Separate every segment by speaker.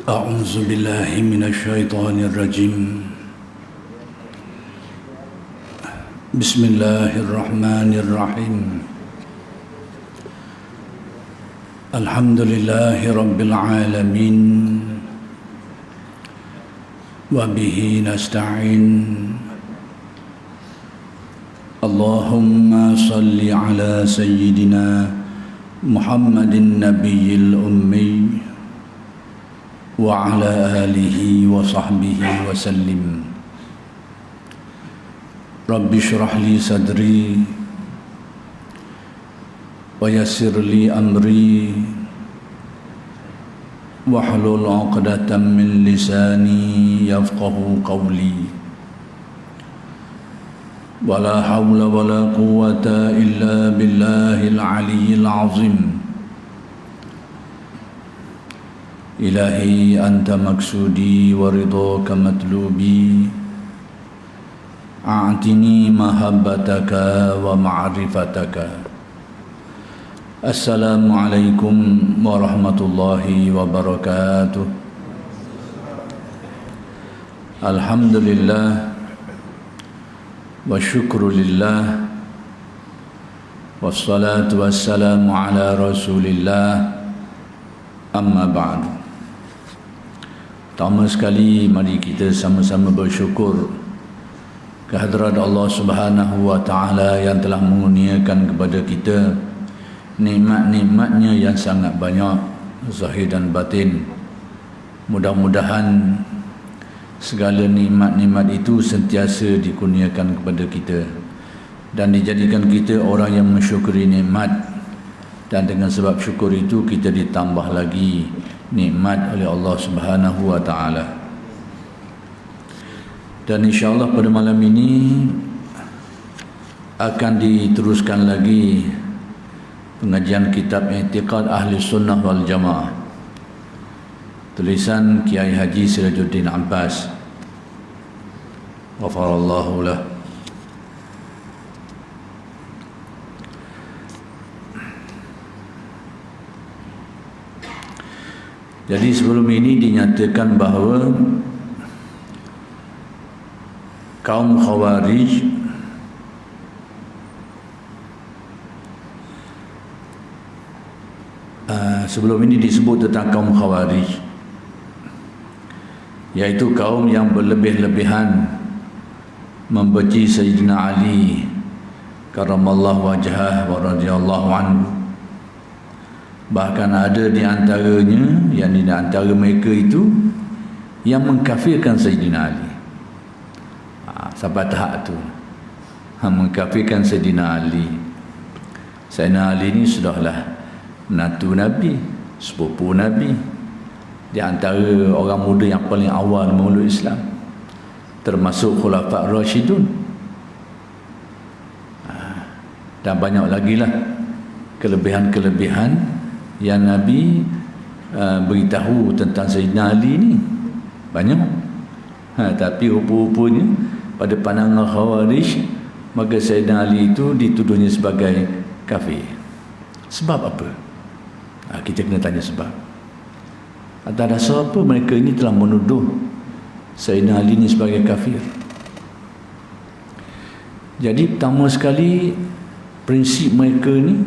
Speaker 1: أعوذ بالله من الشيطان الرجيم بسم الله الرحمن الرحيم الحمد لله رب العالمين وبه نستعين اللهم صل على سيدنا محمد النبي الأمي وعلى آله وصحبه وسلم رب اشرح لي صدري ويسر لي أمري واحلل عقدة من لساني يفقه قولي ولا حول ولا قوة إلا بالله العلي العظيم إلهي أنت مقصودي ورضاك مطلوبي أعطني محبتك ومعرفتك السلام عليكم ورحمة الله وبركاته الحمد لله والشكر لله والصلاة والسلام على رسول الله أما بعد. Pertama sekali, mari kita sama-sama bersyukur kehadrat Allah Subhanahu wa Ta'ala yang telah mengurniakan kepada kita nikmat-nikmatnya yang sangat banyak, zahir dan batin. Mudah-mudahan segala nikmat-nikmat itu sentiasa dikurniakan kepada kita dan dijadikan kita orang yang mensyukuri nikmat, dan dengan sebab syukur itu kita ditambah lagi nikmat oleh Allah Subhanahu wa Ta'ala. Dan insya-Allah pada malam ini akan diteruskan lagi pengajian kitab I'tiqad Ahli Sunnah wal Jamaah, tulisan Kiai Haji Sirajuddin Abbas ghafarallahu lah. Jadi sebelum ini dinyatakan bahawa kaum Khawarij sebelum ini disebut tentang kaum Khawarij, yaitu kaum yang berlebih-lebihan membenci Sayyidina Ali karamallahu wajhah wa radhiyallahu anhu. Bahkan ada di antaranya, yang di antara mereka itu yang mengkafirkan Sayyidina Ali. Sampai tahap tu mengkafirkan Sayyidina Ali. Sayyidina Ali ni sudahlah menantu Nabi, sepupu Nabi, di antara orang muda yang paling awal memeluk Islam, termasuk Khulafa' Rasyidun. Dan banyak lagi lah kelebihan-kelebihan yang Nabi beritahu tentang Sayyidina Ali ni, banyak. Tapi rupa-rupanya pada pandangan Khawarij, maka Sayyidina Ali itu dituduhnya sebagai kafir. Sebab apa? Kita kena tanya sebab. Atas dasar apa mereka ini telah menuduh Sayyidina Ali ini sebagai kafir? Jadi pertama sekali, prinsip mereka ni,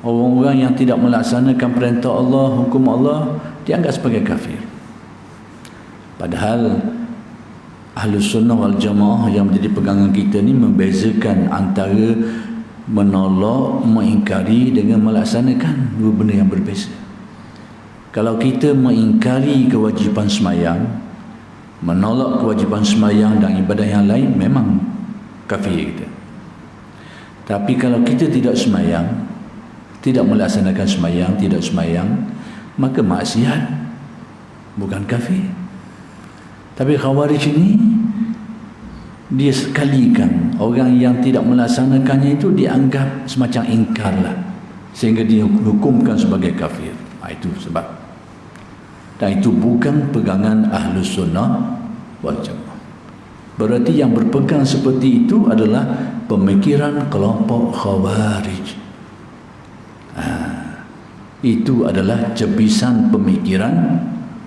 Speaker 1: orang-orang yang tidak melaksanakan perintah Allah, hukum Allah, dianggap sebagai kafir. Padahal Ahlus Sunnah wal Jamaah yang menjadi pegangan kita ni membezakan antara menolak, mengingkari dengan melaksanakan, dua benda yang berbeza. Kalau kita mengingkari kewajipan sembahyang, menolak kewajipan sembahyang dan ibadah yang lain, memang kafir kita. Tapi kalau kita tidak sembahyang, tidak melaksanakan sembahyang, tidak sembahyang, maka maksiat, bukan kafir. Tapi Khawarij ini, dia sekalikan orang yang tidak melaksanakannya itu dianggap semacam ingkar lah, sehingga dihukumkan sebagai kafir. Itu sebab. Dan itu bukan pegangan Ahlus Sunnah wal Jamaah. Berarti yang berpegang seperti itu adalah pemikiran kelompok Khawarij. Itu adalah cebisan pemikiran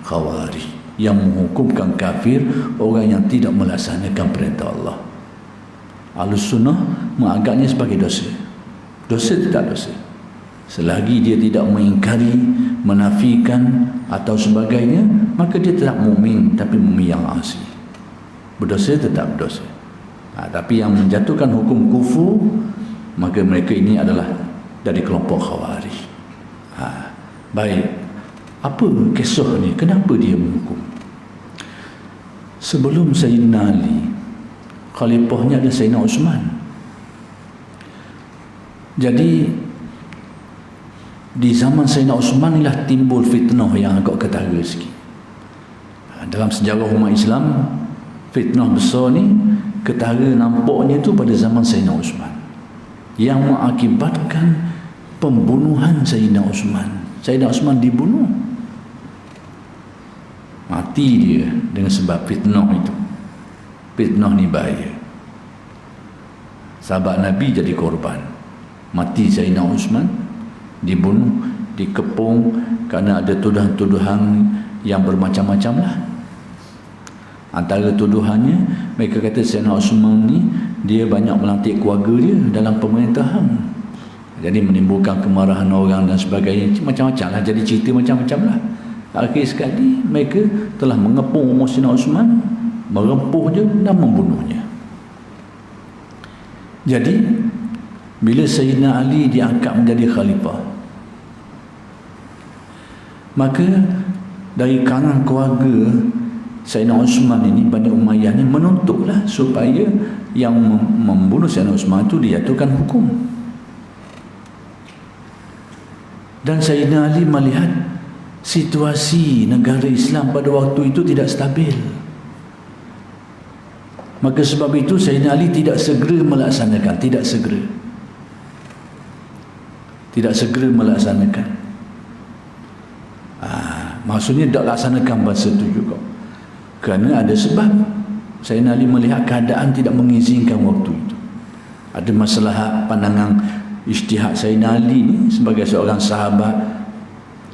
Speaker 1: Khawarij yang menghukumkan kafir orang yang tidak melaksanakan perintah Allah. Ahlus Sunnah menganggapnya sebagai dosa. Dosa itu tak dosa selagi dia tidak mengingkari, menafikan atau sebagainya, maka dia tetap mukmin tapi mukmin yang asi. Berdosa tetap berdosa. Tapi yang menjatuhkan hukum kufur, maka mereka ini adalah dari kelompok Khawarij. Baik, apa kisah ni? Kenapa dia menghukum? Sebelum Sayyidina Ali, khalifahnya ada Sayyidina Osman. Jadi di zaman Sayyidina Osman inilah timbul fitnah yang agak ketara sikit. Dalam sejarah umat Islam, fitnah besar ni ketara nampaknya itu pada zaman Sayyidina Osman, yang mengakibatkan pembunuhan Sayyidina Osman. Sayyidina Osman dibunuh, mati dia dengan sebab fitnah itu. Fitnah ni bahaya. Sahabat Nabi jadi korban. Mati Sayyidina Osman, dibunuh, dikepung kerana ada tuduhan-tuduhan yang bermacam-macam lah. Antara tuduhannya, mereka kata Sayyidina Osman ni dia banyak melantik keluarga dia dalam pemerintahan, jadi menimbulkan kemarahan orang dan sebagainya. Macam-macam lah, jadi cerita macam-macam lah. Akhir sekali mereka telah mengepung umur Sayyidina Osman, merempuh dia dan membunuhnya. Jadi bila Sayyidina Ali diangkat menjadi khalifah, maka dari kalangan keluarga Sayyidina Osman ini, Bani Umayyah ini menuntutlah supaya yang membunuh Sayyidina Osman itu dijatuhkan hukum. Dan Sayyidina Ali melihat situasi negara Islam pada waktu itu tidak stabil. Maka sebab itu Sayyidina Ali tidak segera melaksanakan, tidak segera melaksanakan. Maksudnya tak laksanakan bahasa itu juga, kerana ada sebab. Sayyidina Ali melihat keadaan tidak mengizinkan waktu itu. Ada masalah pandangan ijtihad Sayyidina Ali ni sebagai seorang sahabat,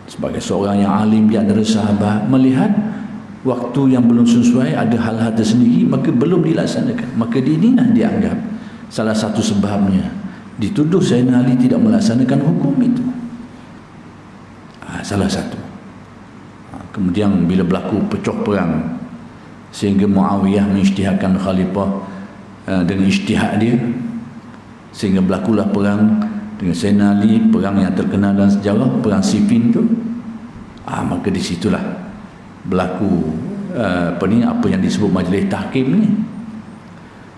Speaker 1: sebagai seorang yang alim di antara sahabat, melihat waktu yang belum sesuai, ada hal-hal tersendiri, maka belum dilaksanakan. Maka inilah dianggap salah satu sebabnya dituduh Sayyidina Ali tidak melaksanakan hukum itu. Salah satu. Kemudian bila berlaku pecah perang, sehingga Muawiyah mengisytihadkan khalifah dengan ijtihad dia, sehingga berlakulah perang dengan Sayyidina Ali, perang yang terkenal dalam sejarah, perang Siffin tu. Maka di situlah berlaku apa yang disebut majlis tahkim ni.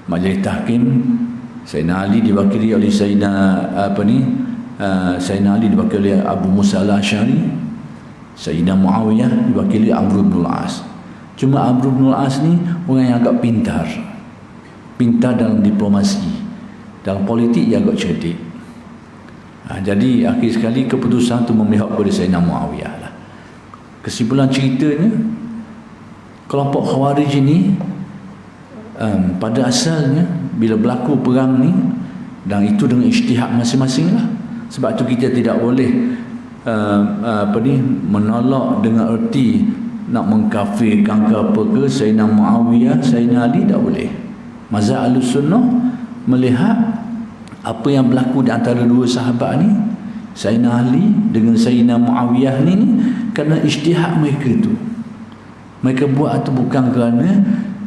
Speaker 1: Majlis tahkim, Sayyidina Ali diwakili oleh Sayyidina Ali diwakili oleh Abu Musa al-Asy'ari, Sayyidina Muawiyah diwakili Amr bin al-As. Cuma Amr bin al-As ni orang yang agak pintar dalam diplomasi, dalam politik dia agak cerdik. Jadi akhir sekali keputusan itu memihak kepada Sayyidina Muawiyah lah. Kesimpulan ceritanya, kelompok Khawarij ini pada asalnya bila berlaku perang ni, dan itu dengan ijtihad masing-masing lah. Sebab tu kita tidak boleh menolak dengan erti nak mengkafirkan ke apa ke Sayyidina Muawiyah, Sayyidina Ali, tak boleh. Mazhab Ahlus Sunnah melihat apa yang berlaku di antara dua sahabat ni, Sayyidina Ali dengan Sayyidina Muawiyah ni, kerana ijtihad mereka tu. Mereka buat itu bukan kerana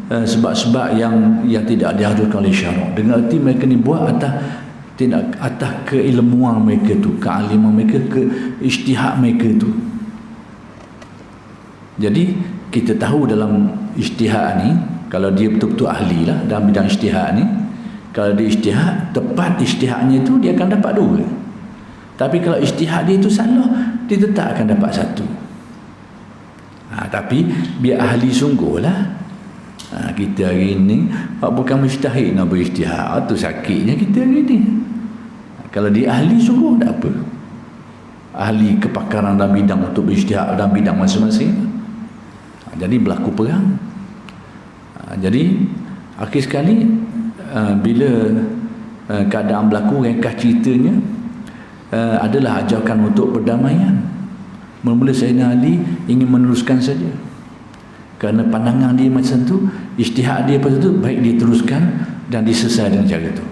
Speaker 1: sebab-sebab yang tidak diharuskan oleh syarak. Dengan arti mereka ni buat atas keilmuan mereka tu, kealiman mereka, ijtihad mereka tu. Jadi kita tahu dalam ijtihad ni, kalau dia betul-betul ahli lah dalam bidang ijtihad ni, kalau dia ijtihad, tepat ijtihadnya tu, dia akan dapat 2. Tapi kalau ijtihad dia tu salah, dia tetap akan dapat 1. Tapi biar ahli sungguh lah. Kita hari ni bukan mujtahid nak berijtihad, tu sakitnya kita hari ni. Kalau dia ahli sungguh tak apa. ahli kepakaran dalam bidang untuk berijtihad dalam bidang masing-masing. Jadi berlaku perang. Jadi akhir sekali bila keadaan berlaku, ringkas ceritanya adalah ajakan untuk perdamaian. Mula-mula Sayyidina Ali ingin meneruskan saja, kerana pandangan dia macam tu, ijtihad dia pada tu, baik diteruskan dan diselesaikan dengan cara tu.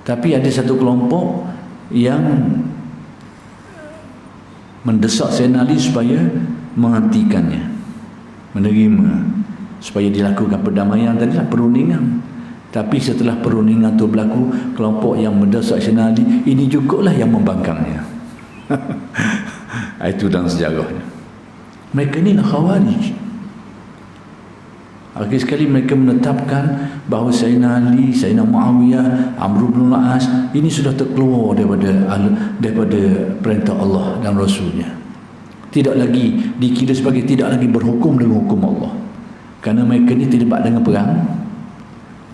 Speaker 1: Tapi ada satu kelompok yang mendesak Sayyidina Ali supaya menghentikannya, menerima supaya dilakukan perdamaian tadilah, perundingan. Tapi setelah perundingan tu berlaku, kelompok yang mendesak Sayyidina Ali ini jugalah yang membangkangnya. Itu dalam sejarahnya. Mereka ni lah Khawarij. Akhir sekali mereka menetapkan bahawa Sayyidina Ali, Sayyidina Muawiyah, Amr bin al-As ini sudah terkeluar daripada perintah Allah dan Rasulnya. Tidak lagi dikira sebagai, tidak lagi berhukum dengan hukum Allah, kerana mereka ni terlibat dengan perang,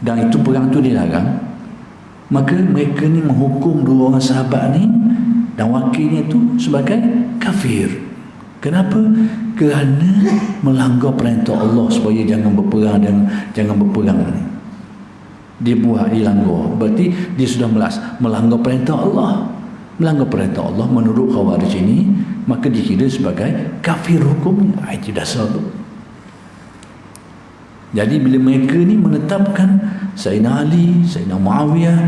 Speaker 1: dan itu perang tu dilarang. Maka mereka ni menghukum dua orang sahabat ni dan wakilnya tu sebagai kafir. Kenapa? Kerana melanggar perintah Allah supaya jangan berperang dan jangan berperang ni. Dia buat, dia langgar. Berarti dia sudah melanggar perintah Allah. Melanggar perintah Allah menurut Khawarij ini, maka dikira sebagai kafir hukumnya. Itu dasar tu. Jadi bila mereka ni menetapkan Sayyidina Ali, Sayyidina Muawiyah,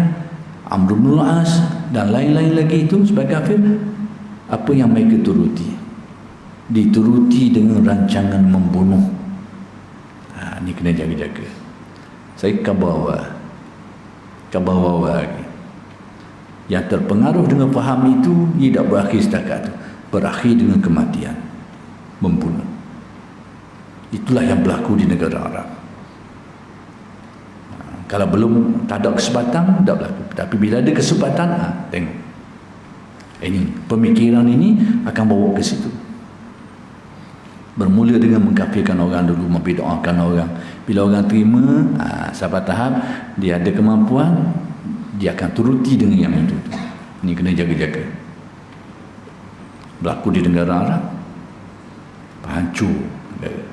Speaker 1: Amr bin al-As dan lain-lain lagi itu sebagai kafir, apa yang mereka turuti? Dituruti dengan rancangan membunuh. Ini kena jaga-jaga. Saya kabawa lagi. Yang terpengaruh dengan faham itu tidak berakhir setakat itu, berakhir dengan kematian, membunuh. Itulah yang berlaku di negara Arab. Kalau belum, tak ada kesempatan, tak berlaku. Tapi bila ada kesempatan, tengok. Ini pemikiran ini akan bawa ke situ. Bermula dengan mengkafirkan orang dulu, membidaahkan orang. Bila orang terima, sampai tahap dia ada kemampuan, dia akan turuti dengan yang itu. Ini kena jaga-jaga. Berlaku di negara Arab, hancur negara.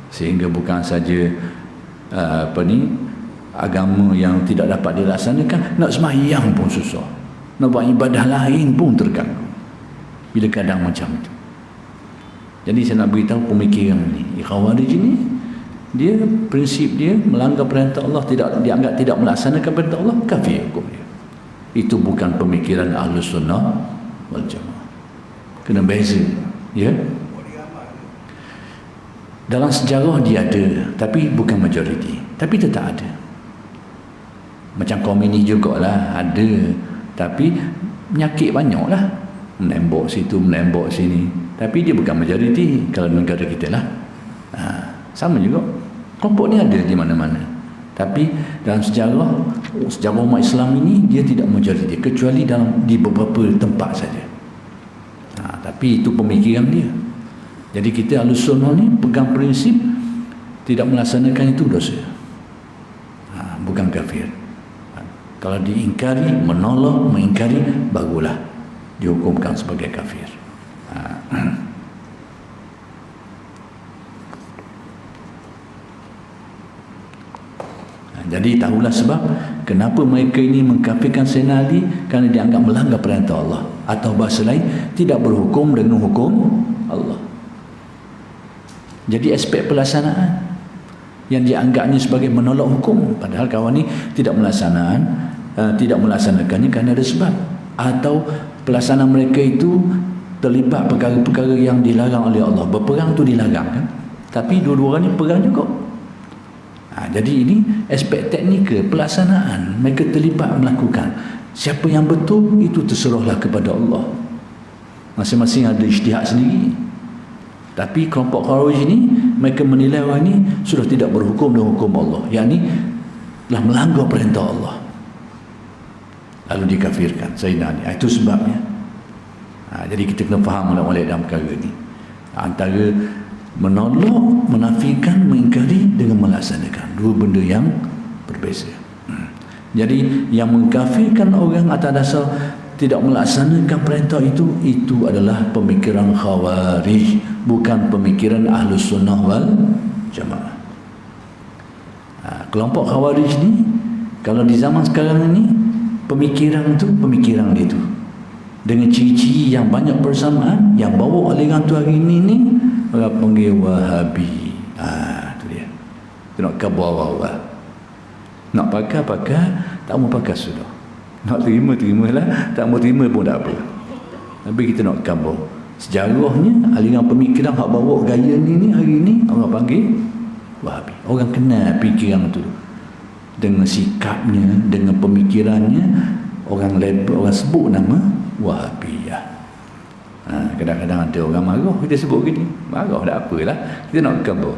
Speaker 1: Sehingga bukan saja agama yang tidak dapat dilaksanakan, nak sembahyang pun susah, nak buat ibadah lain pun terganggu bila keadaan macam itu. Jadi saya nak beritahu pemikiran ini, Khawarij ini, dia prinsip dia melanggar perintah Allah, dianggap tidak melaksanakan perintah Allah, kafir hukum dia. Itu bukan pemikiran Ahlus Sunnah wal Jamaah. Kena beza, ya. Dalam sejarah dia ada, tapi bukan majoriti, tapi tetap ada. Macam kaum ini jugalah ada, tapi penyakit banyaklah, menembok situ, menembok sini, tapi dia bukan majoriti kalau negara kita lah. Sama juga, kelompok ni ada di mana-mana, tapi dalam sejarah umat Islam ini dia tidak majoriti, kecuali di beberapa tempat saja. Tapi itu pemikiran dia. Jadi kita Ahlus Sunnah ni pegang prinsip tidak melaksanakan itu dosa, bukan kafir. Kalau diingkari, menolak, mengingkari, barulah dihukumkan sebagai kafir. Jadi tahulah sebab kenapa mereka ini mengkafirkan Sayyidina Ali, kerana dianggap melanggar perintah Allah, atau bahasa lain tidak berhukum dengan hukum Allah. Jadi aspek pelaksanaan yang dianggapnya sebagai menolak hukum, padahal kawan ni tidak melaksanakannya kerana ada sebab, atau pelaksanaan mereka itu terlibat perkara-perkara yang dilarang oleh Allah. Berperang tu dilarang kan, tapi dua-dua orang ni perang juga. Jadi ini aspek teknikal pelaksanaan, mereka terlibat melakukan. Siapa yang betul itu terserahlah kepada Allah, masing-masing ada ijtihad sendiri. Tapi kelompok Khawarij ini, mereka menilai orang ini sudah tidak berhukum dengan hukum Allah, yakni telah melanggar perintah Allah, lalu dikafirkan Sayyidina Ali. Itu sebabnya. Jadi kita kena faham mulai dalam perkara ini, antara menolak, menafikan, mengingkari dengan melaksanakan, dua benda yang berbeza. Jadi yang mengkafirkan orang atas dasar tidak melaksanakan perintah itu adalah pemikiran Khawarij, bukan pemikiran Ahlus Sunnah wal Jamaah. Kelompok Khawarij ni kalau di zaman sekarang ni pemikiran dia tu dengan ciri-ciri yang banyak persamaan yang bawa aliran tu hari ni orang panggil Wahabi. Tu dia. Tu nak kabar awal. Nak pakai, tak mau pakai sudah. Nak terimalah, tak mau terima pun tak apa. Tapi kita nak kabar. Sejarahnya aliran pemikiran hak bawa gaya ni hari ni orang panggil Wahabi. Orang kenal fikiran tu dengan sikapnya, dengan pemikirannya, orang sebut nama Wahabiyah. Kadang-kadang ada orang marah kita sebut gini, marah tak apalah, kita nak kabar.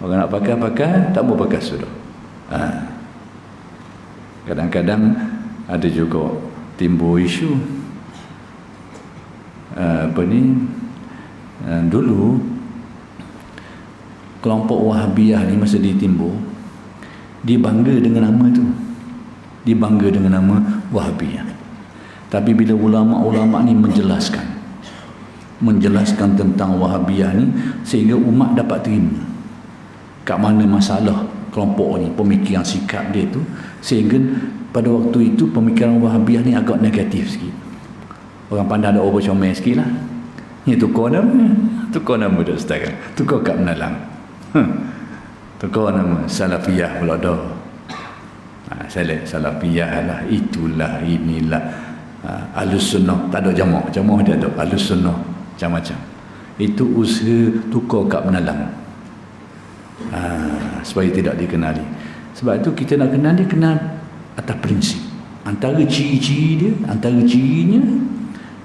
Speaker 1: Orang nak pakai, tak mau pakai sudah. Kadang-kadang ada juga timbul isu dulu kelompok Wahabiyah ni masa ditimbul, dia bangga dengan nama tu, dia bangga dengan nama Wahabiyah. Tapi bila ulama-ulama ni menjelaskan tentang Wahabiyah ni sehingga umat dapat terima kat mana masalah kelompok ni, pemikiran sikap dia tu, sehingga pada waktu itu pemikiran Wahabiyah ni agak negatif sikit. Orang pandai ada orang comel sikit lah. Ni tukar nama dah sekarang, tukar kat Menalang. Tukar nama Salafiyah pula dah. Salafiyah lah, itulah, inilah. Ahlus Sunnah, tak ada jamaah dia ada Ahlus Sunnah, macam-macam. Itu usaha tukar kat Menalang. Supaya tidak dikenali. Sebab itu kita nak kenal dia, kenal atas prinsip. Antara cirinya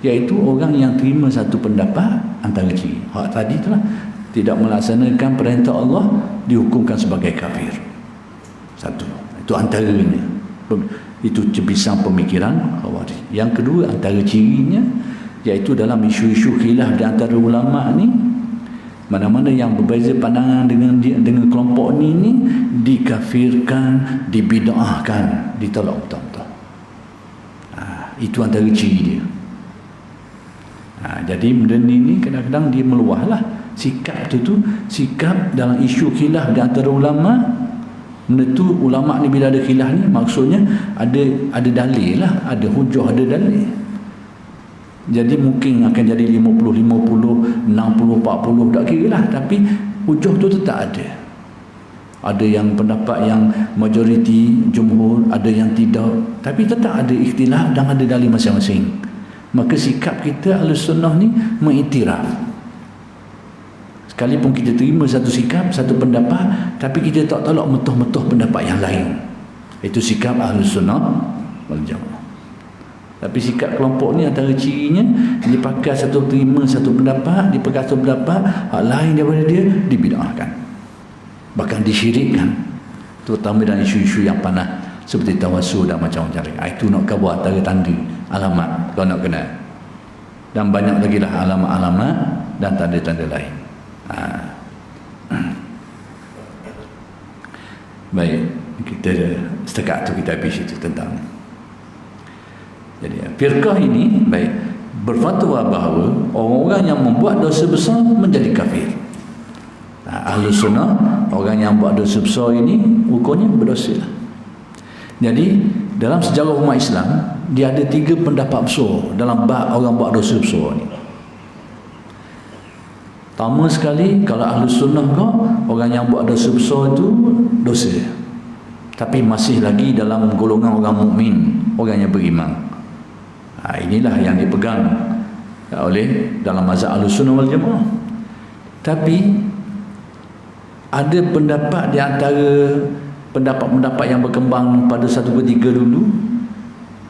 Speaker 1: iaitu orang yang terima satu pendapat, antara ciri hak tadi itulah, tidak melaksanakan perintah Allah dihukumkan sebagai kafir. Satu, itu antaranya. Itu cebisang pemikiran Khawarij. Yang kedua, antara cirinya iaitu dalam isu-isu khilaf di antara ulama ni, mana-mana yang berbeza pandangan dengan kelompok ni dikafirkan, dibid'ahkan, ditolak betul-betul. Itu antara ciri dia. Jadi benda ni kadang-kadang dia meluahlah. Sikap tu sikap dalam isu khilaf di antara ulama. Benda tu ulama ni bila ada khilaf ni maksudnya ada dalil lah, ada hujah, ada dalil. Jadi mungkin akan jadi 50-50, 60-40, tak kira lah. Tapi hujah tu tetap ada. Ada yang pendapat yang majoriti, jumhur, ada yang tidak. Tapi tetap ada ikhtilaf dan ada dalil masing-masing. Maka sikap kita Ahlus Sunnah ni mengiktiraf. Sekalipun kita terima satu sikap, satu pendapat, tapi kita tak tolak metoh-metoh pendapat yang lain. Itu sikap Ahlus Sunnah wal Jamaah. Tapi sikap kelompok ni antara cirinya, dia pakai satu, terima satu pendapat, dia pakai satu pendapat, hak lain daripada dia dibid'ahkan, bahkan disyirikkan, terutama dalam isu-isu yang panas seperti tawassul dan macam-macam. Itu nak khabar antara tanda, alamat kalau nak kenal. Dan banyak lagi lah alamat-alamat dan tanda-tanda lain. Baik, kita setakat tu kita habis itu tentang. Jadi firqah ini baik berfatwa bahawa orang-orang yang membuat dosa besar menjadi kafir. Ahlus Sunnah, orang yang buat dosa besar ini hukumnya berdosa. Jadi dalam sejarah umat Islam dia ada 3 pendapat besar dalam bab orang buat dosa besar ni. Pertama sekali, kalau Ahlus Sunnah kau, orang yang buat dosa besar itu dosa, tapi masih lagi dalam golongan orang mukmin, orang yang beriman. Inilah yang dipegang oleh dalam mazhab Ahlus Sunnah wal Jamaah. Tapi ada pendapat di antara pendapat-pendapat yang berkembang pada satu ketika dulu,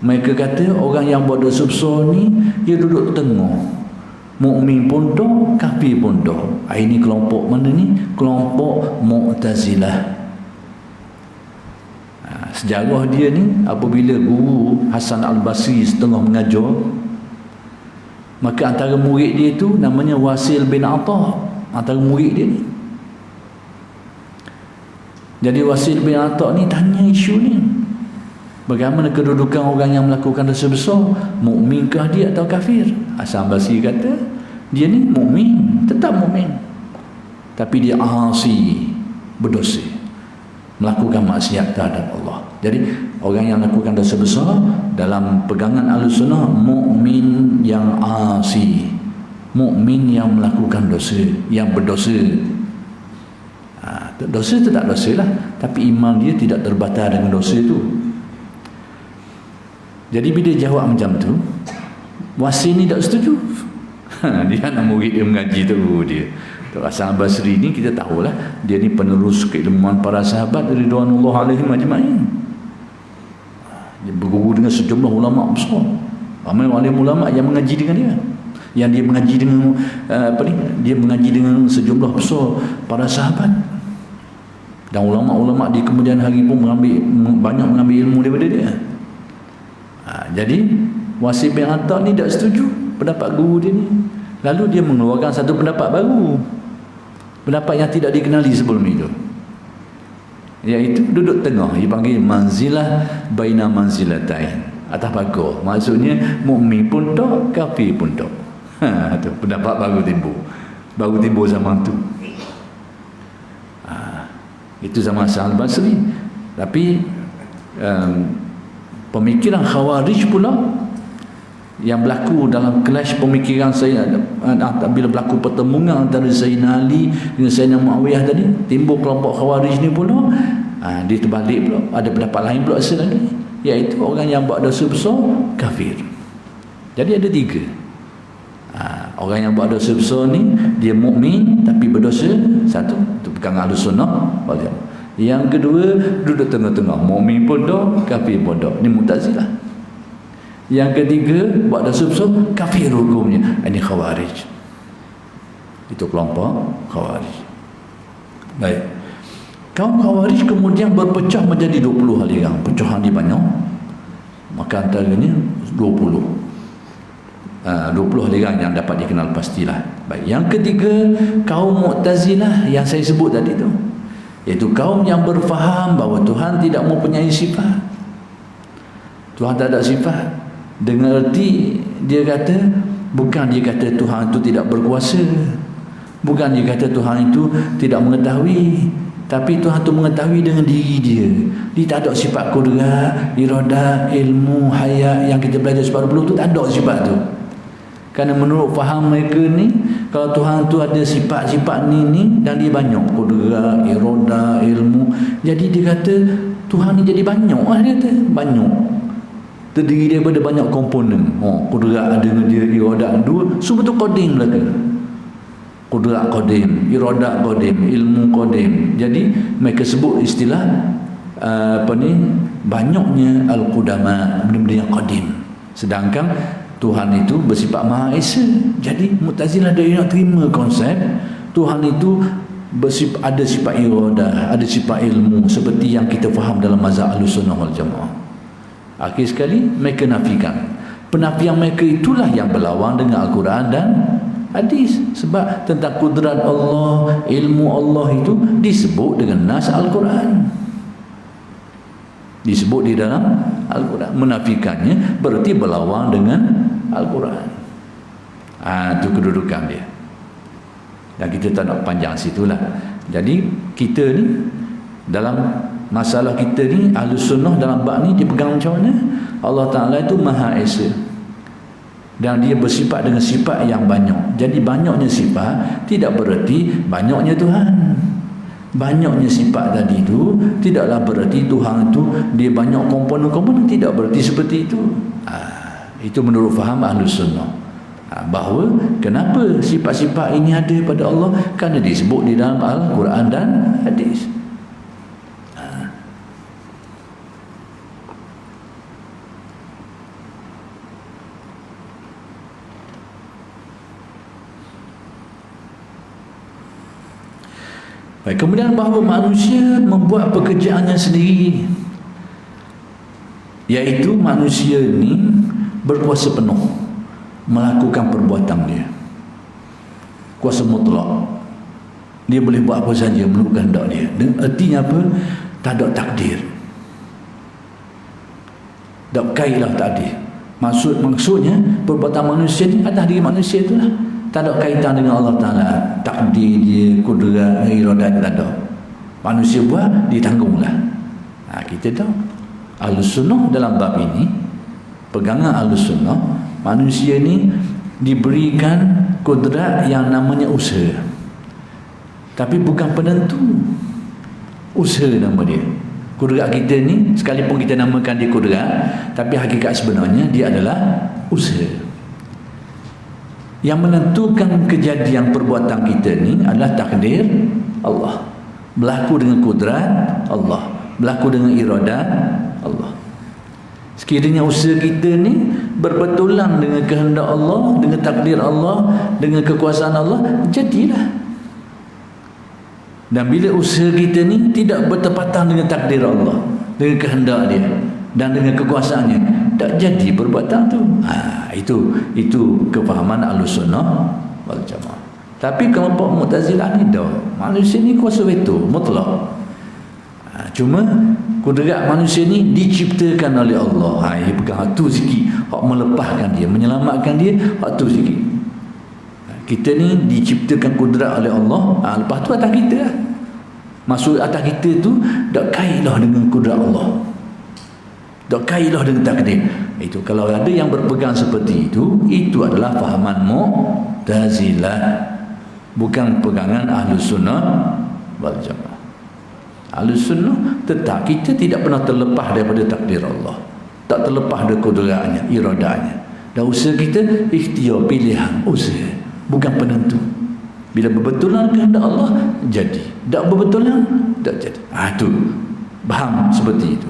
Speaker 1: mereka kata orang yang buat dosa besar ni dia duduk tengah, mukmin pun dah, kafir pun dah. Ini kelompok mana ni? Kelompok Mu'tazilah. Sejarah dia ni, apabila guru Hasan Al-Basri setengah mengajar, maka antara murid dia tu namanya Wasil bin Atta, antara murid dia ni. Jadi Wasil bin Atta ni tanya isu ni, Bagaimana kedudukan orang yang melakukan dosa besar? Mukminkah dia atau kafir? Hasan Basri kata dia ni mukmin, tetap mukmin, tapi dia asi, berdosa, melakukan maksiat terhadap Allah. Jadi orang yang melakukan dosa besar dalam pegangan Ahlussunnah, mukmin yang asi, mukmin yang melakukan dosa, yang berdosa. Dosa itu tak dosa lah, tapi iman dia tidak terbatal dengan dosa itu. Jadi bila jawab macam tu, Wasi ni tak setuju. Dia anak murid dia mengaji tu dia. Hasan Basri ni kita tahulah, dia ni penerus keilmuan para sahabat ridwanullah alaihim ajma'in. Dia berguru dengan sejumlah ulama besar. Ramai ulama yang mengaji dengan dia. Yang dia mengaji dengan dia mengaji dengan sejumlah besar para sahabat. Dan ulama-ulama di kemudian hari pun banyak mengambil ilmu daripada dia. Jadi Wasif bin Atta ni tak setuju pendapat guru dia ni. Lalu dia mengeluarkan satu pendapat baru, pendapat yang tidak dikenali sebelum itu, iaitu duduk tengah. Dia panggil manzilah baina manzilatain, atas pagar. Maksudnya mukmin pun tak, kafir pun tak. Tu pendapat baru timbul zaman tu. Itu zaman Hasan Basri. Tapi pemikiran Khawarij pula yang berlaku dalam kelas pemikiran saya bila berlaku pertemuan antara Sayyidina Ali dengan Sayyidina Muawiyah tadi, timbul kelompok Khawarij ni pula. Dia terbalik pula, ada pendapat lain pula asal lagi, iaitu orang yang buat dosa besar kafir. Jadi ada tiga. Orang yang buat dosa besar ni dia mukmin tapi berdosa, satu, itu pegangan Ahlussunnah wal Jamaah. Yang kedua, duduk tengah-tengah, mukmin pun tak, kafir pun tak. Ini Mu'tazilah. Yang ketiga, buat dosa besar kafir hukumnya. Ini Khawarij. Itu kelompok Khawarij. Baik. Kaum Khawarij kemudian berpecah menjadi 20 aliran. Pecahan dia banyak. Maka antaranya 20 aliran yang dapat dikenal pastilah. Baik. Yang ketiga, kaum Mu'tazilah yang saya sebut tadi tu, iaitu kaum yang berfaham bahawa Tuhan tidak mempunyai sifat. Tuhan tak ada sifat. Dengan erti dia kata, bukan dia kata Tuhan itu tidak berkuasa, bukan dia kata Tuhan itu tidak mengetahui, tapi Tuhan itu mengetahui dengan diri dia. Dia tak ada sifat kudrat, iradah, ilmu, hayat yang kita belajar sebab dulu tu tak ada sifat tu. Kerana menurut faham mereka ni, kalau Tuhan tu ada sifat-sifat ni dan dia banyak kudrat, iradah, ilmu, jadi dia kata Tuhan ni jadi banyak lah, dia kata banyak, terdiri daripada banyak komponen. Kudrat ada dengan dia, iradah dua, semua tu qadim belaka. Kudrat qadim, iradah qadim, ilmu qadim. Jadi mereka sebut istilah banyaknya al-qudama, benda-benda yang qadim. Sedangkan Tuhan itu bersifat Maha Esa. Jadi Mu'tazilah dia nak terima konsep Tuhan itu ada sifat iradah, ada sifat ilmu, seperti yang kita faham dalam mazhab Ahlussunnah wal Jamaah. Akhir sekali mereka nafikan. Penafian mereka itulah yang berlawan dengan Al-Quran dan hadis. Sebab tentang kudrat Allah, ilmu Allah itu disebut dengan nas Al-Quran, disebut di dalam Al-Quran. Menafikannya berarti berlawan dengan Al-Quran. Itu kedudukan dia. Dan kita tak nak panjang situlah. Jadi kita ni dalam masalah kita ni, Ahlussunnah dalam bab ni dipegang macam mana? Allah Ta'ala itu Maha Esa, dan dia bersifat dengan sifat yang banyak. Jadi banyaknya sifat tidak berarti banyaknya Tuhan. Banyaknya sifat tadi itu tidaklah berarti Tuhan itu dia banyak komponen-komponen, tidak berarti seperti itu. Itu menurut faham Ahlussunnah. Bahawa kenapa sifat-sifat ini ada pada Allah? Kerana disebut di dalam Al-Quran dan hadis. Baik, kemudian bahawa manusia membuat pekerjaannya sendiri, iaitu manusia ni berkuasa penuh melakukan perbuatan dia, kuasa mutlak. Dia boleh buat apa saja menurut kehendak dia. Dan artinya apa? Tak ada takdir. Tak kaitlah takdir. Maksudnya perbuatan manusia ni atas diri manusia itulah. Tak ada kaitan dengan Allah Ta'ala. Takdir dia, kudrat, iradat, tak ada. Manusia buat, ditanggunglah. Kita tahu Ahlus Sunnah dalam bab ini, pegangan Ahlus Sunnah, manusia ni diberikan kudrat yang namanya usaha, tapi bukan penentu. Usaha nama dia. Kudrat kita ni, sekalipun kita namakan dia kudrat, tapi hakikat sebenarnya dia adalah usaha. Yang menentukan kejadian perbuatan kita ni adalah takdir Allah. Berlaku dengan kudrat Allah, berlaku dengan iradat Allah. Sekiranya usaha kita ni berbetulan dengan kehendak Allah, dengan takdir Allah, dengan kekuasaan Allah, jadilah. Dan bila usaha kita ni tidak bertepatan dengan takdir Allah, dengan kehendak dia dan dengan kekuasaannya, tak jadi perbuatan tu. Itu kefahaman Ahlussunnah wal Jamaah. Tapi kelompok Mu'tazilah ni dah, manusia ni kuasa veto mutlak. Cuma kudrat manusia ni diciptakan oleh Allah. Dia pegang tu sikit, hak melepaskan dia, menyelamatkan dia, hak tu sikit. Kita ni diciptakan kudrat oleh Allah. Lepas tu atas kita lah. Maksud atas kita tu tak kaitlah dengan kudrat Allah, tak kaitlah dengan takdir. Itu kalau ada yang berpegang seperti itu adalah fahaman Mu'tazilah, bukan pegangan Ahlus Sunnah wal Jamaah. Ahlus Sunnah tetap kita tidak pernah terlepas daripada takdir Allah, tak terlepas dari kudratnya, iradanya. Dan usaha kita ikhtiar, pilihan, usaha, bukan penentu. Bila berbetulan kehendak Allah, jadi. Tak berbetulan, tak jadi. Itu faham seperti itu.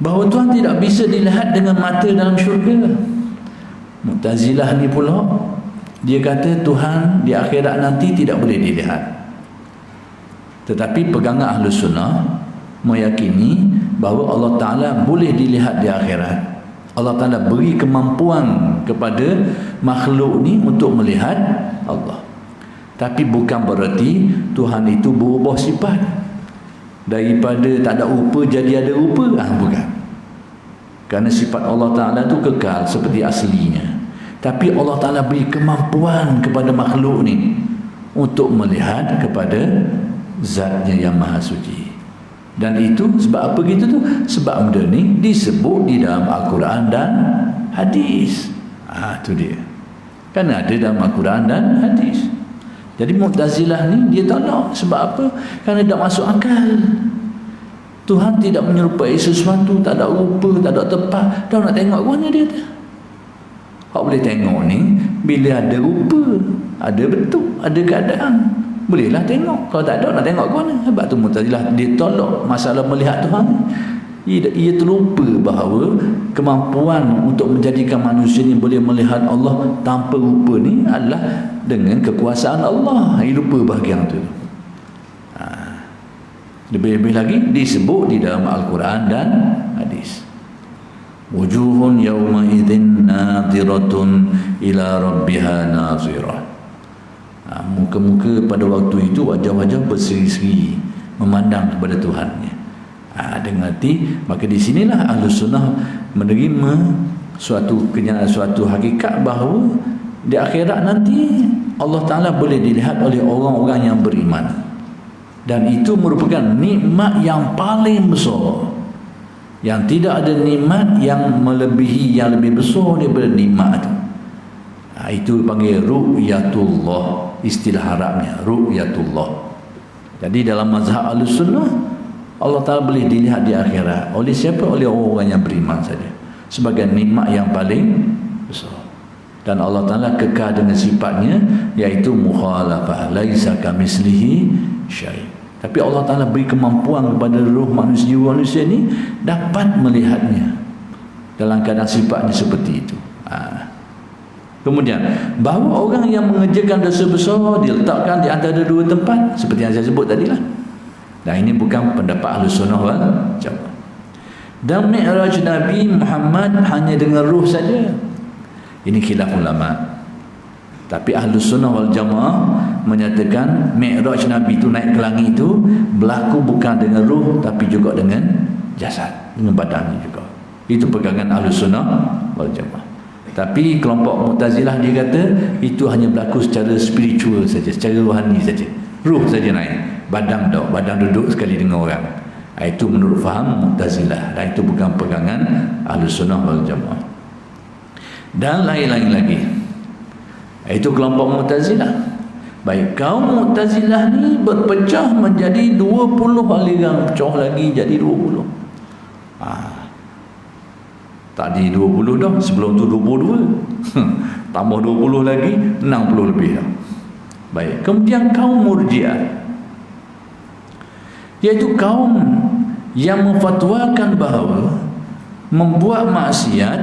Speaker 1: Bahawa Tuhan tidak bisa dilihat dengan mata dalam syurga. Mu'tazilah ni pula, dia kata Tuhan di akhirat nanti tidak boleh dilihat. Tetapi pegangan Ahlus Sunnah meyakini bahawa Allah Ta'ala boleh dilihat di akhirat. Allah Ta'ala beri kemampuan kepada makhluk ni untuk melihat Allah. Tapi bukan berarti Tuhan itu berubah sifat. Daripada tak ada rupa jadi ada rupa. Bukan. Kerana sifat Allah Ta'ala itu kekal seperti aslinya. Tapi Allah Ta'ala beri kemampuan kepada makhluk ni untuk melihat kepada zatnya yang maha suci. Dan itu sebab apa gitu tu? Sebab benda ni disebut di dalam Al-Quran dan hadis. Itu dia. Kan ada dalam Al-Quran dan hadis. Jadi Mu'tazilah ni dia tolak. Sebab apa? Kerana tak masuk akal. Tuhan tidak menyerupai sesuatu, tak ada rupa, tak ada tempat. Dah nak tengok ke mana dia tu? Hak boleh tengok ni bila ada rupa, ada bentuk, ada keadaan. Bolehlah tengok. Kalau tak ada, nak tengok ke mana? Sebab tu Mu'tazilah dia tolak masalah melihat Tuhan. Ia terlupa bahawa kemampuan untuk menjadikan manusia ni boleh melihat Allah tanpa rupa ni adalah dengan kekuasaan Allah. Ia lupa bahagian tu. Lebih-lebih lagi disebut di dalam Al-Quran dan hadis. Wujuhun yawma idzin nadhiratun ila rabbiha nazirah. Muka-muka pada waktu itu wajah-wajah berseri-seri memandang kepada Tuhannya. Dengan arti, maka di sinilah Ahlus Sunnah menerima suatu hakikat bahawa di akhirat nanti Allah Ta'ala boleh dilihat oleh orang-orang yang beriman. Dan itu merupakan nikmat yang paling besar. Yang tidak ada nikmat yang melebihi, yang lebih besar daripada nikmat itu. Itu panggil ru'yatullah. Istilah Arabnya ru'yatullah. Jadi dalam mazhab Ahlussunnah, Allah Ta'ala boleh dilihat di akhirat. Oleh siapa? Oleh orang-orang yang beriman saja. Sebagai nikmat yang paling besar. Dan Allah Ta'ala kekal dengan sifatnya, iaitu mukhalafah, laisa kamitslihi syai'. Tapi Allah Ta'ala beri kemampuan kepada roh manusia ni dapat melihatnya dalam keadaan sifatnya seperti itu. Kemudian, bahawa orang yang mengerjakan dosa besar diletakkan di antara dua tempat, seperti yang saya sebut tadilah. Dan ini bukan pendapat Ahlussunnah wal Jamaah. Dan Mi'raj Nabi Muhammad hanya dengan ruh saja. Ini khilaf ulama. Tapi Ahlus Sunnah wal Jamaah menyatakan Mi'raj Nabi itu naik ke langit itu berlaku bukan dengan ruh tapi juga dengan jasad, dengan badannya juga. Itu pegangan Ahlus Sunnah wal Jamaah. Tapi kelompok Mu'tazilah dia kata itu hanya berlaku secara spiritual saja, secara rohani saja. Ruh saja naik, badan tak, badan duduk sekali dengan orang. Itu menurut faham Mu'tazilah, dan itu bukan pegangan Ahlus Sunnah wal Jamaah. Dan lain-lain lagi. Itu kelompok Mu'tazilah. Baik, kaum Mu'tazilah ni berpecah menjadi 20 aliran, pecah lagi jadi 20. Tadi 20 dah, sebelum tu 22. Tambah 20 lagi, 60 lebih dah. Baik, kemudian kaum Murji'ah, iaitu kaum yang memfatwakan bahawa membuat maksiat,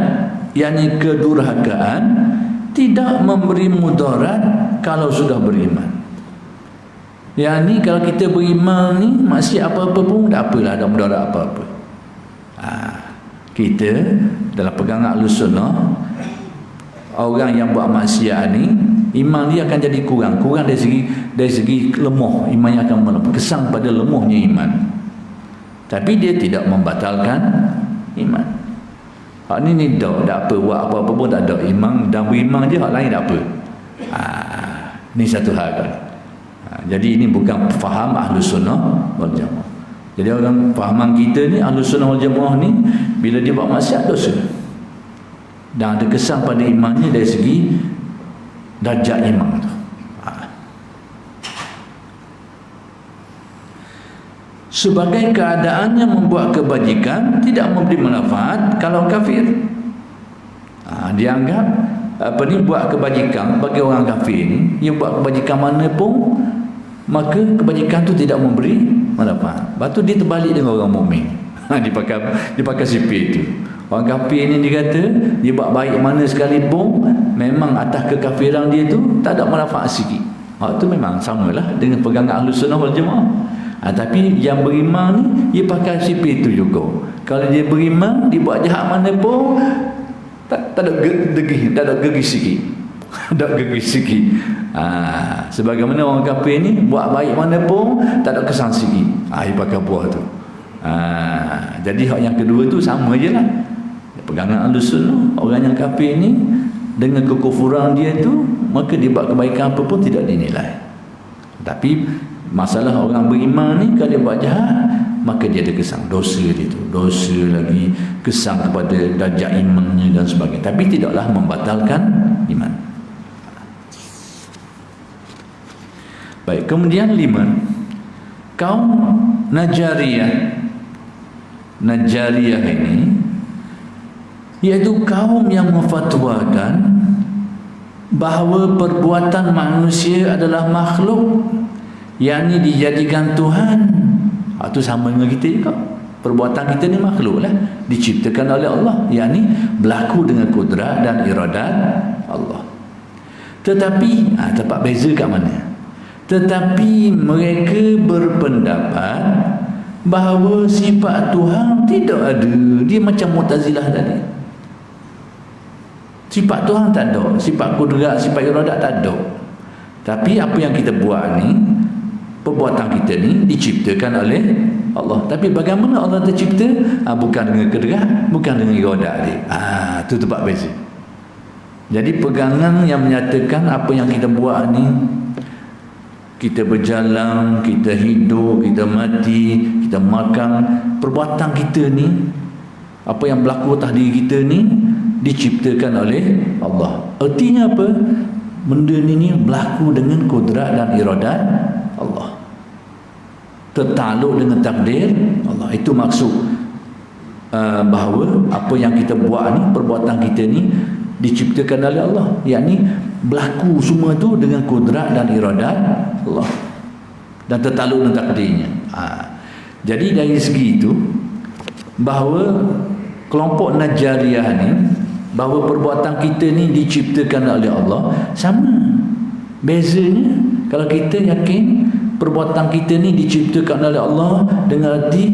Speaker 1: yakni kedurhakaan, tidak memberi mudarat kalau sudah beriman. Yakni kalau kita beriman ni, maksiat apa-apa pun tak apalah, ada mudarat apa-apa. Kita dalam pegangan Ahlus Sunnah, orang yang buat maksiat ni, iman dia akan jadi kurang dari segi lemah, imannya akan melemah, kesan pada lemahnya iman. Tapi dia tidak membatalkan iman. Hak ni tak apa, buat apa-apa pun tak ada iman, dan beriman je, hak lain tak apa. Ni satu hal kan. Jadi ini bukan faham Ahlus Sunnah wal Jamaah. Jadi orang fahaman kita ni, Ahlus Sunnah wal Jamaah ni, bila dia buat maksiat dosa, dan ada kesan pada imannya dari segi darjat iman tu. Sebagai keadaannya membuat kebajikan tidak memberi manfaat kalau kafir. Dia anggap buat kebajikan bagi orang kafir ni, dia buat kebajikan mana pun, maka kebajikan tu tidak memberi manfaat. Lepas tu dia terbalik dengan orang mukmin. Dipakai sipir tu. Orang kafir ni dia kata dia buat baik mana sekalipun, memang atas kekafiran dia tu tak ada manfaat sikit. Itu memang samalah dengan pegangan Ahlus Sunnah wal Jamaah. Tapi yang beriman ni, dia pakai sipir tu juga. Kalau dia beriman, dia buat jahat mana pun, tak ada gegi sikit. Tak ada gegi sikit. Sebagaimana orang kafir ni, buat baik mana pun, tak ada kesan sikit. Dia pakai buah tu. Jadi hak yang kedua tu sama je lah. Pegangan Ahlus Sunnah, orang yang kafir ni, dengan kekufuran dia tu, maka dia buat kebaikan apa pun tidak dinilai. Tapi masalah orang beriman ni, kalau dia buat jahat, maka dia ada kesan dosa dia tu, dosa lagi, kesan kepada darjat imannya dan sebagainya. Tapi tidaklah membatalkan iman. Baik, kemudian 5, kaum Najariyah ini, iaitu kaum yang memfatwakan bahawa perbuatan manusia adalah makhluk, yakni dijadikan Tuhan. Itu sama dengan kita juga. Perbuatan kita ni makhluk lah, diciptakan oleh Allah, yakni berlaku dengan kudrat dan iradat Allah. Tetapi tempat beza kat mana? Tetapi mereka berpendapat bahawa sifat Tuhan tidak ada. Dia macam Mu'tazilah tadi. Sifat Tuhan tak ada, sifat kudrat, sifat iradat tak ada. Tapi apa yang kita buat ni, perbuatan kita ni diciptakan oleh Allah. Tapi bagaimana Allah tercipta? Bukan dengan kudrat, bukan dengan iradat dia. Itu tempat beza. Jadi pegangan yang menyatakan apa yang kita buat ni, kita berjalan, kita hidup, kita mati, kita makan, perbuatan kita ni, apa yang berlaku atas diri kita ni, diciptakan oleh Allah. Artinya apa? Benda ni berlaku dengan kudrat dan iradat Allah, tertakluk dengan takdir Allah. Itu maksud bahawa apa yang kita buat ni, perbuatan kita ni diciptakan oleh Allah, yakni berlaku semua tu dengan kudrat dan iradat Allah, dan tertakluk dengan takdirnya. Jadi dari segi itu, bahawa kelompok Najariyah ni, bahawa perbuatan kita ni diciptakan oleh Allah, sama. Bezanya, kalau kita yakin perbuatan kita ni diciptakan oleh Allah dengan arti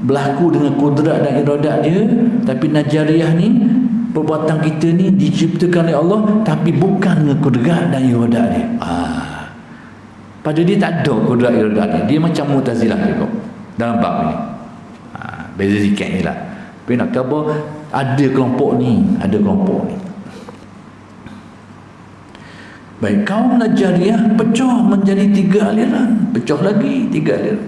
Speaker 1: berlaku dengan kudrat dan iradat dia, tapi Najariyah ni perbuatan kita ni diciptakan oleh Allah, tapi bukan dengan kudrat dan iradat dia. Pada dia tak ada kudrat iradat dia. Dia macam Mu'tazilah juga dalam bab ni. Beza sikit ni lah. Tapi nak kata ada kelompok ni, ada kelompok ni. Baik, kaum Najariyah pecah menjadi 3 aliran, pecah lagi 3 aliran.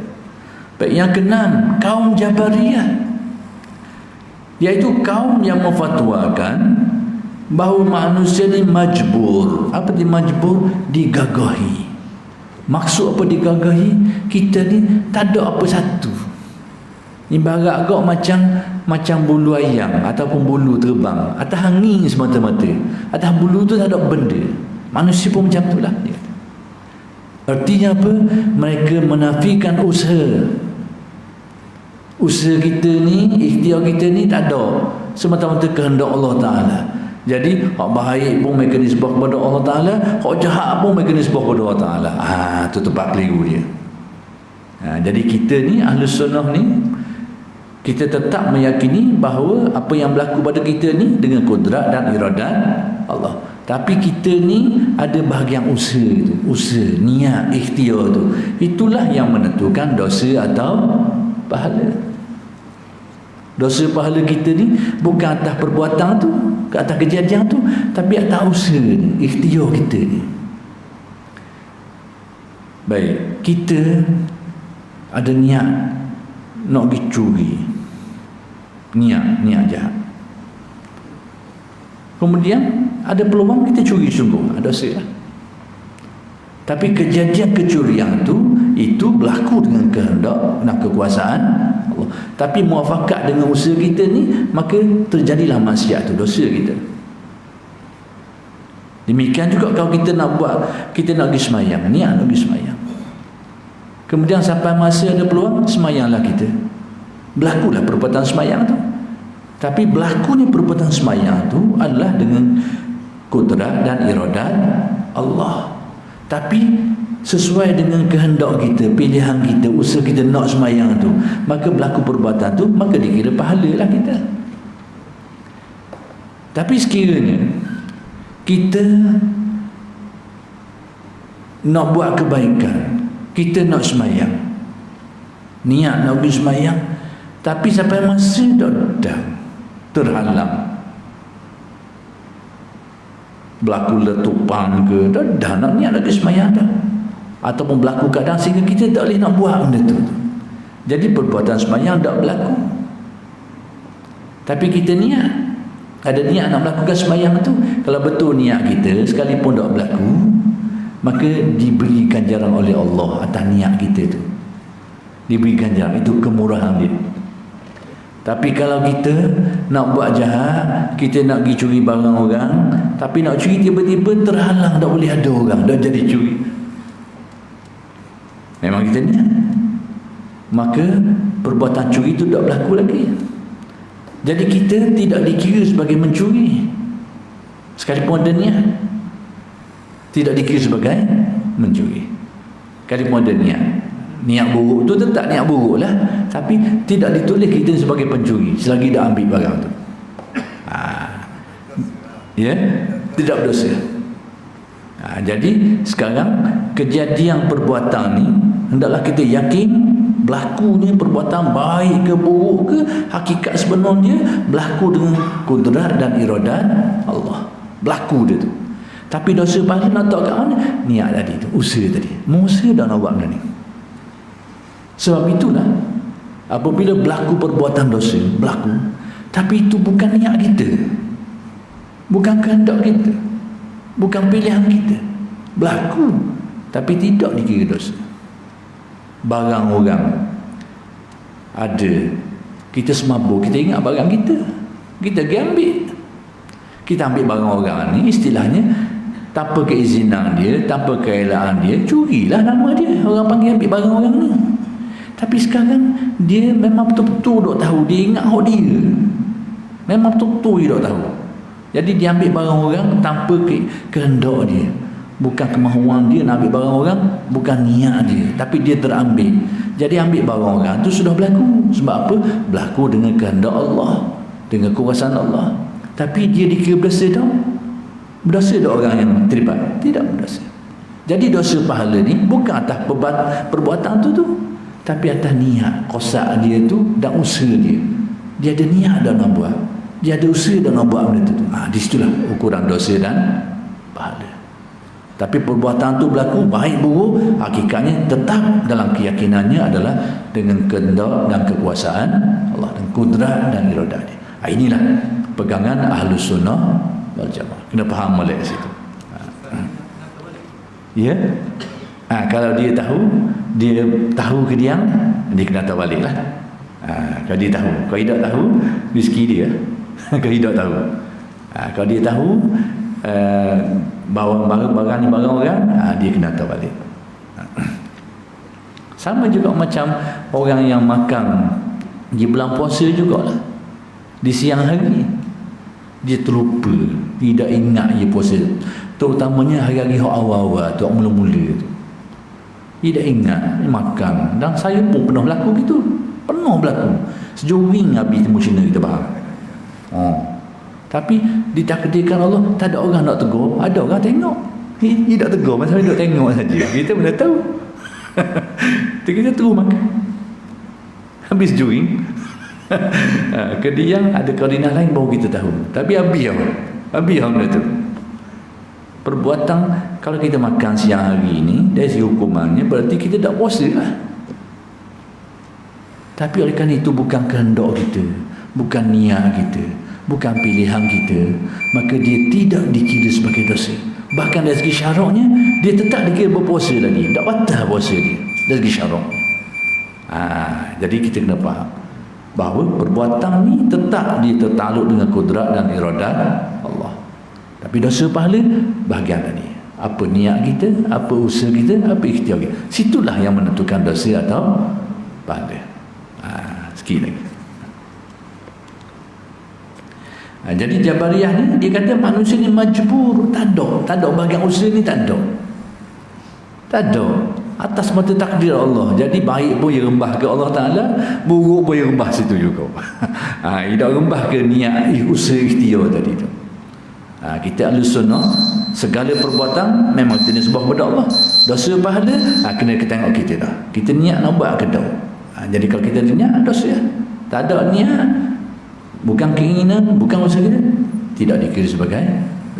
Speaker 1: Baik, yang keenam, kaum Jabariyah, iaitu kaum yang memfatwakan bahawa manusia ni majbur. Apa dia majbur? Digagahi. Maksud apa digagahi? Kita ni tak ada apa satu. Ibarat agak macam bulu ayam ataupun bulu terbang atas angin semata-mata. Atas bulu tu tak ada benda. Manusia pun macam itulah. Artinya apa? Mereka menafikan usaha. Usaha kita ni, ikhtiar kita ni tak ada, semata-mata kehendak Allah Ta'ala. Jadi hak baik pun mereka nisbah kepada Allah Ta'ala, hak jahat pun mereka nisbah kepada Allah Ta'ala. Itu tempat keliru dia. Jadi kita ni Ahlus Sunnah ni, kita tetap meyakini bahawa apa yang berlaku pada kita ni dengan kudrat dan iradat Allah. Tapi kita ni ada bahagian usaha tu, usaha, niat, ikhtiar tu. Itulah yang menentukan dosa atau pahala. Dosa pahala kita ni bukan atas perbuatan tu, ke atas kejadian tu, tapi atas usaha ni, ikhtiar kita ni. Baik, kita ada niat nak pergi curi, niat jahat. Kemudian ada peluang kita curi sungguh, ada dosa lah. Tapi kejadian kecurian itu berlaku dengan kehendak dan kekuasaan Allah. Tapi muafakat dengan usaha kita ni, maka terjadilah maksiat tu, dosa kita. Demikian juga kalau kita nak pergi semayang, niat nak pergi semayang. Kemudian sampai masa ada peluang, semayanglah kita. Berlakulah perbuatan semayang tu. Tapi berlakunya perbuatan semayang tu adalah dengan kudrat dan iradat Allah. Tapi sesuai dengan kehendak kita, pilihan kita, usaha kita nak semayang tu, maka berlaku perbuatan tu, maka dikira pahala lah kita. Tapi sekiranya kita nak buat kebaikan, kita nak semayang, niat nak pergi semayang, tapi sampai masa dah terhalang, berlaku letupan ke, dah nak niat lagi semayang dah, ataupun berlaku keadaan sehingga kita tak boleh nak buat benda tu. Jadi perbuatan semayang tak berlaku. Tapi kita niat, ada niat nak melakukan semayang tu. Kalau betul niat kita, sekalipun tak berlaku, maka diberi ganjaran oleh Allah atas niat kita tu. Diberi ganjaran, itu kemurahan dia. Tapi kalau kita nak buat jahat, kita nak pergi curi barang orang, tapi nak curi tiba-tiba terhalang, tak boleh ada orang, dah jadi curi. Memang kita niat, maka perbuatan curi itu tak berlaku lagi. Jadi kita tidak dikira sebagai mencuri, sekalipun ada niat, tidak dikira sebagai mencuri, sekalipun ada niat. Niat buruk tu tetap niat buruk lah, tapi tidak ditulis kita sebagai pencuri selagi dah ambil barang tu. Ya, tidak berdosa. Jadi sekarang kejadian perbuatan ni hendaklah kita yakin berlakunya perbuatan baik ke buruk ke, hakikat sebenarnya berlaku dengan kudrat dan iradat Allah. Berlaku dia tu. Tapi dosa pahala nak tahu kat mana? Niat tadi tu, usaha tadi. Usaha dah nak buat benda ni. Sebab itulah apabila berlaku perbuatan dosa, berlaku, tapi itu bukan niat kita, bukan kehendak kita, bukan pilihan kita, berlaku tapi tidak dikira dosa. Barang orang ada, kita semabuk, kita ingat barang kita pergi ambil, kita ambil barang orang ni, istilahnya tanpa keizinan dia, tanpa keelaan dia, curilah nama dia, orang panggil ambil barang orang ni. Tapi sekarang dia memang betul-betul dok tahu, dia ingat hak dia, memang betul-betul dia dok tahu. Jadi dia ambil barang orang tanpa kehendak dia, bukan kemahuan dia nak ambil barang orang, bukan niat dia, tapi dia terambil. Jadi ambil barang orang tu sudah berlaku. Sebab apa? Berlaku dengan kehendak Allah, dengan kuasaan Allah. Tapi dia dikira berdosa tak? Berdosa tak orang yang terlibat? Tidak berdosa. Jadi dosa pahala ni bukan atas perbuatan tu, tapi atas niat kosak dia tu dan usaha dia. Dia ada niat dan nak buat, dia ada usaha dan nak buat benda tu. Di situlah ukuran dosa dan pahala. Tapi perbuatan tu berlaku baik buruk, hakikatnya tetap dalam keyakinannya adalah dengan kehendak dan kekuasaan Allah dan kudrat dan iradah dia. Inilah pegangan Ahlus Sunnah wal Jamaah. Kena faham molek situ. Ya. Kalau dia tahu ke dia kena tahu baliklah. Kalau dia tahu, kalau tidak tahu rezeki dia. Kalau tidak tahu. Kalau dia tahu barang ni barang orang, dia kena tahu balik. Sama juga macam orang yang makan di bulan puasa jugalah. Di siang hari dia terlupa, tidak ingat dia puasa, terutamanya hari-hari awal-awal tu, mula-mula tu, tidak ingat makan. Dan saya pun pernah berlaku gitu, pernah berlaku sejuring habis temu Cina, kita faham. Tapi ditakdirkan Allah, tak ada orang nak tegur, ada orang tengok. Dia tak tegur, masa dia tengok saja. Kita mana tahu. Kita terus makan. Habis juing. Kediang ada koordinat lain baru kita tahu. Tapi habis apa? Habis benda tu. Perbuatan kalau kita makan siang hari ni, dari segi hukumannya berarti kita tak puasa lah. Tapi oleh kerana itu bukan kehendak kita, bukan niat kita, bukan pilihan kita, maka dia tidak dikira sebagai dosa. Bahkan dari segi syaraknya dia tetap dikira berpuasa lagi, tak batal puasa dia dari segi syarak. Jadi kita kena faham bahawa perbuatan ni tetap dia tertakluk dengan kudrat dan iradat Allah. Tapi dosa pahala bahagian tadi, apa niat kita, apa usaha kita, apa ikhtiar kita, situlah yang menentukan dosa atau pahala. Sikit lagi. Jadi Jabariyah ni dia kata manusia ni majbur, tak ada bahagian usaha ni, tak ada atas mata takdir Allah. Jadi baik pun ia rembah ke Allah Ta'ala, buruk pun ia rembah situ juga. Tidak rembah ke niat usaha ikhtiar tadi tu. Kita Ahlus Sunnah, segala perbuatan memang kita nisbah kepada Allah. Dosa pahala kena kita tengok kita dah, kita niat nak buat ke tak. Jadi kalau kita niat, dosa. Tak ada niat, bukan keinginan, bukan usaha kita, tidak dikira sebagai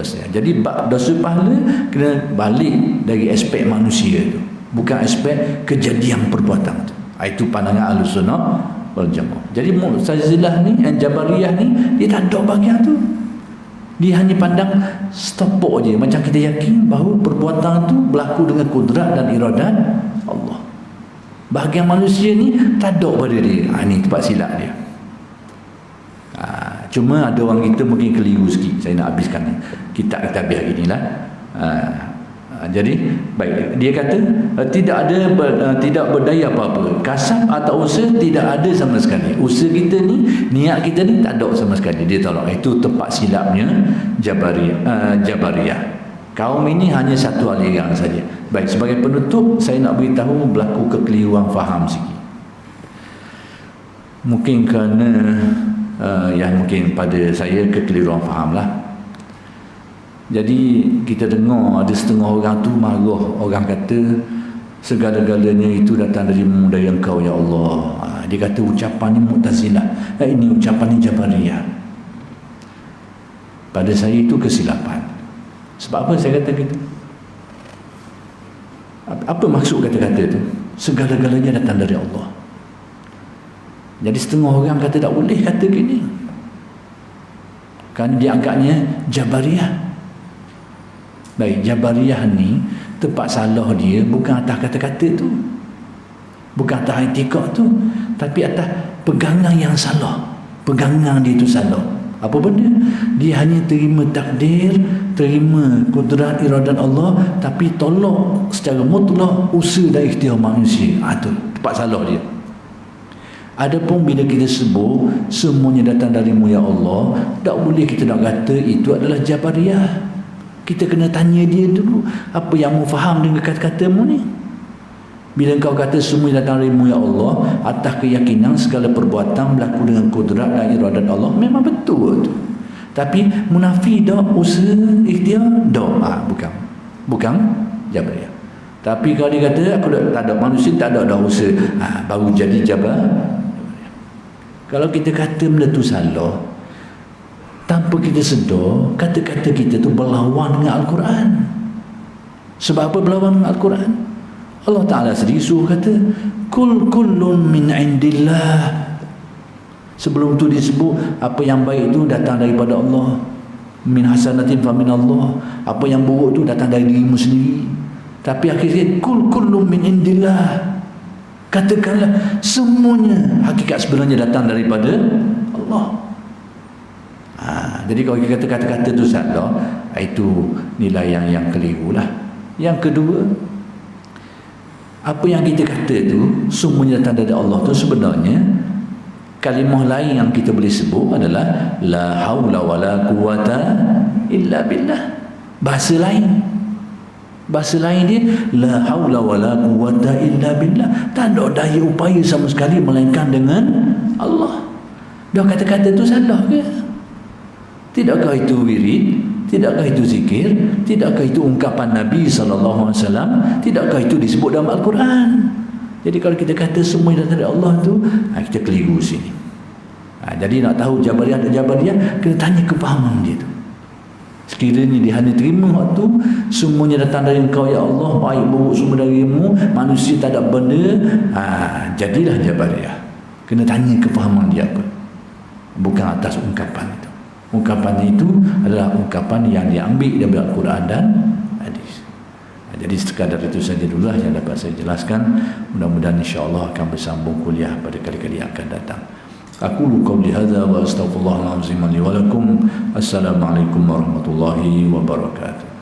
Speaker 1: dosa. Jadi dosa pahala kena balik dari aspek manusia itu, bukan aspek kejadian perbuatan itu. Itu pandangan Ahlus Sunnah wal Jamaah. Jadi Mu'tazilah ni, Jabariyah ni, dia tak ada bahagian tu. Dia hanya pandang stopok je, macam kita yakin bahawa perbuatan tu berlaku dengan kudrat dan iradat Allah. Bahagian manusia ni tak ada pada dia. Ini tempat silap dia. Cuma ada orang kita mungkin keliru sikit. Saya nak habiskan ni kitab hari inilah. Jadi baik, dia kata tidak berdaya apa-apa, kasab atau usaha tidak ada sama sekali. Usaha kita ni, niat kita ni tak ada sama sekali. Dia tolak. Itu tempat silapnya Jabariyah. Kaum ini hanya satu aliran saja. Baik, sebagai penutup saya nak beritahu berlaku kekeliruan faham sikit. Mungkin kerana mungkin pada saya kekeliruan faham lah. Jadi kita dengar ada setengah orang tu marah, orang kata segala-galanya itu datang dari Engkau ya Allah. Dia kata ucapan ni Mu'tazilah, ini ucapan ni Jabariyah. Pada saya itu kesilapan. Sebab apa saya kata gitu? Apa maksud kata-kata itu? Segala-galanya datang dari Allah. Jadi setengah orang kata tak boleh kata gini, kan dia anggapnya Jabariyah. Baik, Jabariyah ni tempat salah dia bukan atas kata-kata tu, bukan atas etikad tu, tapi atas pegangan yang salah. Pegangan dia tu salah. Apa benda? Dia hanya terima takdir, terima kudrat iradat Allah, tapi tolak secara mutlak usaha dan ikhtiar manusia. Itu tempat salah dia. Adapun bila kita sebut semuanya datang darimu ya Allah, tak boleh kita nak kata itu adalah Jabariyah. Kita kena tanya dia dulu, apa yang mu faham dengan kata-katamu ni? Bila engkau kata semua datang darimu ya Allah, atas keyakinan segala perbuatan berlaku dengan kudrat dan iradat Allah, memang betul tu. Tapi munafi dah usaha ikhtiar dah. Bukan Jabariyah. Tapi kalau dia kata aku tak ada manusia, tak ada dah usaha, baru jadi Jabariyah. Kalau kita kata benda tu salah, tanpa kita sedar, kata-kata kita tu berlawan dengan Al-Quran. Sebab apa berlawan dengan Al-Quran? Allah Ta'ala sendiri suruh kata kullun min indillah. Sebelum tu disebut apa yang baik tu datang daripada Allah. Min hasanatin fa min Allah. Apa yang buruk tu datang dari dirimu sendiri. Tapi akhirnya kullun min indillah. Katakanlah semuanya hakikat sebenarnya datang daripada Allah. Jadi kalau kita kata kata-kata tu salah, itu nilai yang keliru lah. Yang kedua, apa yang kita kata tu semuanya datang dari Allah tu sebenarnya kalimah lain yang kita boleh sebut adalah la haula wala quwata illa billah. Bahasa lain dia la haula wala quwata illa billah. Tak ada daya upaya sama sekali melainkan dengan Allah. Dah kata-kata tu salah ke? Tidakkah itu wirid? Tidakkah itu zikir? Tidakkah itu ungkapan Nabi SAW? Tidakkah itu disebut dalam Al-Quran? Jadi kalau kita kata semua datang dari Allah tu, kita keliru sini. Jadi nak tahu Jabariyah atau Jabariyah, kena tanya kefahaman dia tu. Sekiranya dia hanya terima waktu semuanya datang dari Engkau ya Allah, baik buruk semua darimu, manusia tak ada benda, jadilah Jabariyah. Kena tanya kefahaman dia apa, bukan atas ungkapan itu. Ungkapan itu adalah ungkapan yang diambil dari Al-Quran dan hadis. Jadi sekadar itu saja dulu yang dapat saya jelaskan. Mudah-mudahan insya-Allah akan bersambung kuliah pada kali-kali yang akan datang. Aqulu qawli hadza wa astaghfirullahal azim li wa lakum. Assalamualaikum warahmatullahi wabarakatuh.